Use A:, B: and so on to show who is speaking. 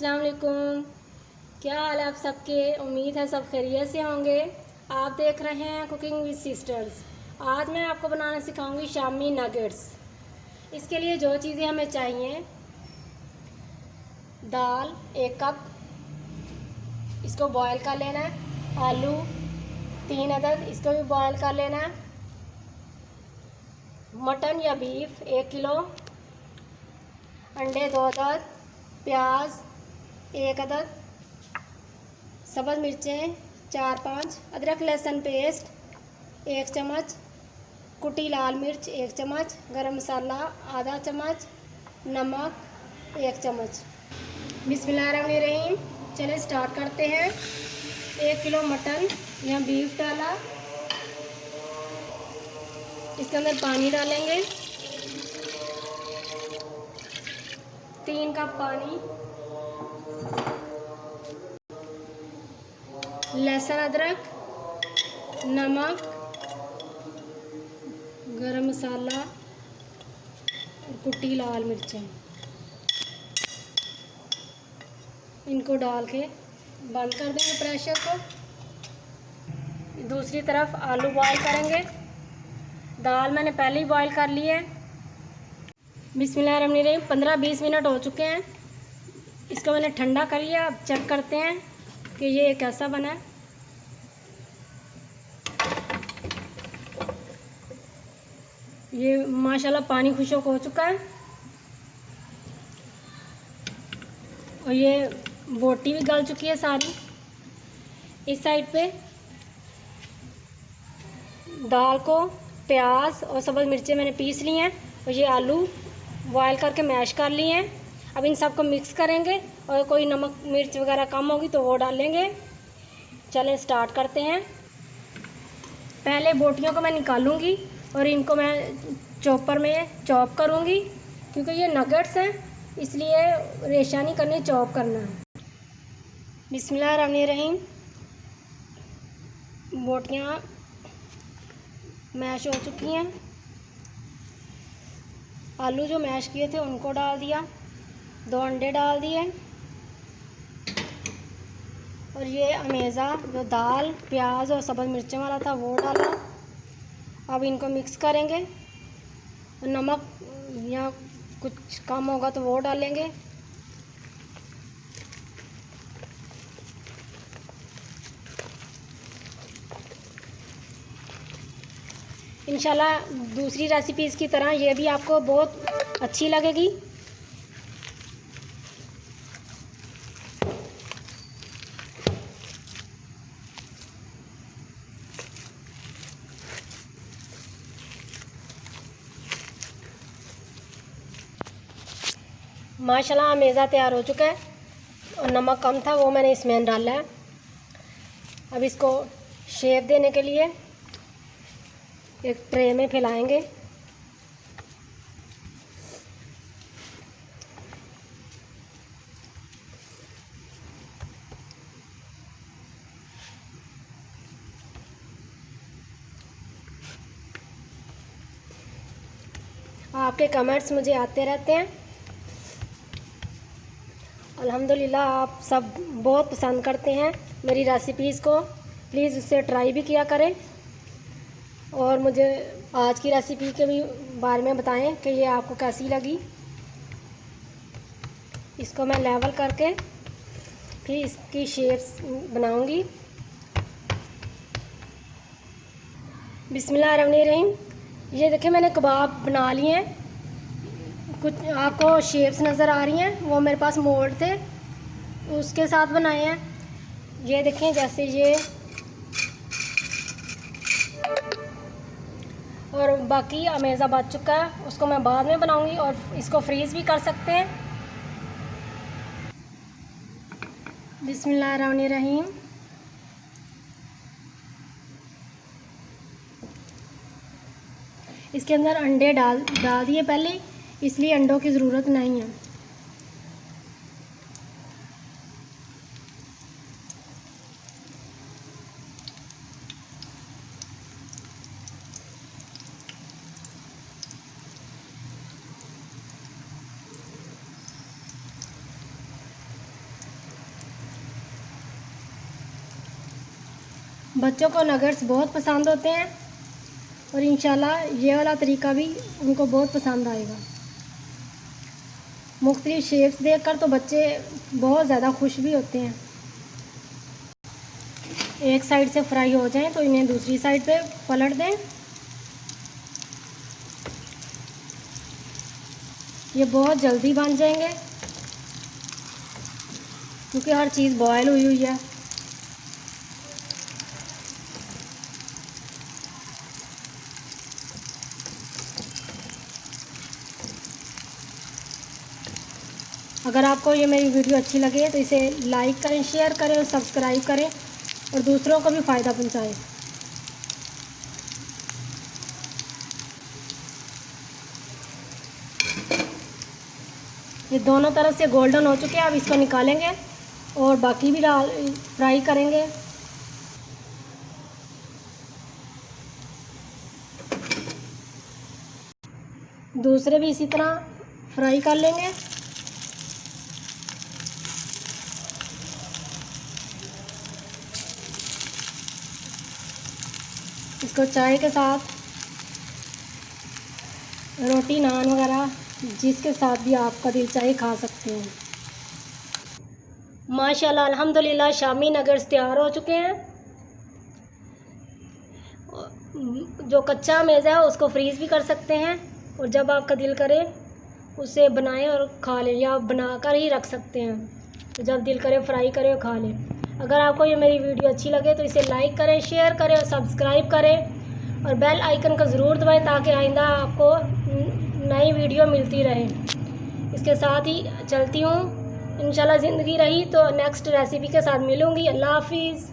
A: अस्सलाम वालेकुम। क्या हाल है आप सबके? उम्मीद है सब खैरियत से होंगे। आप देख रहे हैं कुकिंग विद सिस्टर्स। आज मैं आपको बनाना सिखाऊंगी शामी नगेट्स। इसके लिए जो चीज़ें हमें चाहिए, दाल 1 कप, इसको बॉयल कर लेना है। आलू 3 अदद, इसको भी बॉयल कर लेना है। मटन या बीफ 1 किलो, अंडे 2 अदद, प्याज 1 अदद, सब्ज़ मिर्चें 4-5, अदरक लहसुन पेस्ट 1 चम्मच, कुटी लाल मिर्च 1 चम्मच, गरम मसाला आधा चम्मच, नमक 1 चम्मच। बिस्मिल्लाहिर्रहमानिर्रहीम। चलिए स्टार्ट करते हैं। 1 किलो मटन या बीफ डाला, इसके अंदर पानी डालेंगे, 3 कप पानी। लहसुन अदरक, नमक, गरम मसाला और कुटी लाल मिर्चें, इनको डाल के बंद कर देंगे प्रेशर को। दूसरी तरफ आलू बॉयल करेंगे। दाल मैंने पहले ही बॉयल कर ली है। बिस्मिल्लाहिर्रहमानिर्रहीम। 15-20 मिनट हो चुके हैं। इसको मैंने ठंडा कर लिया। अब चेक करते हैं कि ये कैसा बना है। ये माशाल्लाह पानी खुशक हो चुका है और ये बोटी भी गल चुकी है सारी। इस साइड पे दाल को प्याज और सब्ज़ मिर्चें मैंने पीस ली हैं और ये आलू बॉयल करके मैश कर लिए हैं। अब इन सबको मिक्स करेंगे और कोई नमक मिर्च वगैरह कम होगी तो वो डालेंगे। चलें स्टार्ट करते हैं। पहले बोटियों को मैं निकालूंगी और इनको मैं चॉपर में चॉप करूंगी, क्योंकि ये नगेट्स हैं इसलिए रेशा नहीं करनी, चॉप करना है। बिस्मिल्लाहिर्रहमानिर्रहीम। बोटियाँ मैश हो चुकी हैं। आलू जो मैश किए थे उनको डाल दिया, 2 अंडे डाल दिए और ये अमेज़ा जो दाल प्याज और सब्ज़ मिर्चें वाला था वो डाला। अब इनको मिक्स करेंगे और नमक या कुछ कम होगा तो वो डालेंगे। इंशाल्लाह दूसरी रेसिपीज़ की तरह ये भी आपको बहुत अच्छी लगेगी। माशाल्लाह अमेज़ा तैयार हो चुका है और नमक कम था वो मैंने इसमें डाला है। अब इसको शेप देने के लिए एक ट्रे में फैलाएंगे। आपके कमेंट्स मुझे आते रहते हैं। अल्हम्दुलिल्लाह आप सब बहुत पसंद करते हैं मेरी रेसिपीज़ को। प्लीज़ उससे ट्राई भी किया करें और मुझे आज की रेसिपी के भी बारे में बताएं कि ये आपको कैसी लगी। इसको मैं लेवल करके फिर इसकी शेप्स बनाऊंगी। बिस्मिल्लाहिर्रहमानिर्रहीम। ये देखिए मैंने कबाब बना लिए हैं। कुछ आपको शेप्स नज़र आ रही हैं, वो मेरे पास मोल्ड थे उसके साथ बनाए हैं। ये देखें जैसे ये, और बाकी अमेज़ा बच चुका है, उसको मैं बाद में बनाऊंगी और इसको फ्रीज़ भी कर सकते हैं। बिस्मिल्लाहिर्रहमानिर्रहीम। इसके अंदर अंडे डाल दिए पहले, इसलिए अंडों की ज़रूरत नहीं है। बच्चों को नगेट्स बहुत पसंद होते हैं और इंशाल्लाह ये वाला तरीका भी उनको बहुत पसंद आएगा। मुख्तलिफ शेप्स देखकर तो बच्चे बहुत ज़्यादा खुश भी होते हैं। एक साइड से फ्राई हो जाएं तो इन्हें दूसरी साइड पे पलट दें। ये बहुत जल्दी बन जाएंगे क्योंकि हर चीज़ बॉयल हुई हुई है। अगर आपको ये मेरी वीडियो अच्छी लगे तो इसे लाइक करें, शेयर करें और सब्सक्राइब करें और दूसरों को भी फ़ायदा पहुंचाएं। ये दोनों तरफ से गोल्डन हो चुके हैं। अब इसको निकालेंगे और बाकी भी फ्राई करेंगे। दूसरे भी इसी तरह फ्राई कर लेंगे। इसको चाय के साथ, रोटी, नान वगैरह जिसके साथ भी आपका दिल चाहे खा सकते हैं। माशाल्लाह अल्हम्दुलिल्लाह शामी नगेट्स तैयार हो चुके हैं। जो कच्चा मेज़ा है उसको फ्रीज़ भी कर सकते हैं और जब आपका दिल करे उसे बनाएं और खा लें, या बनाकर ही रख सकते हैं, तो जब दिल करे फ्राई करें और खा लें। अगर आपको ये मेरी वीडियो अच्छी लगे तो इसे लाइक करें, शेयर करें और सब्सक्राइब करें और बेल आइकन को ज़रूर दबाएं ताकि आइंदा आपको नई वीडियो मिलती रहे। इसके साथ ही चलती हूँ, इंशाल्लाह ज़िंदगी रही तो नेक्स्ट रेसिपी के साथ मिलूँगी। अल्लाह हाफिज़।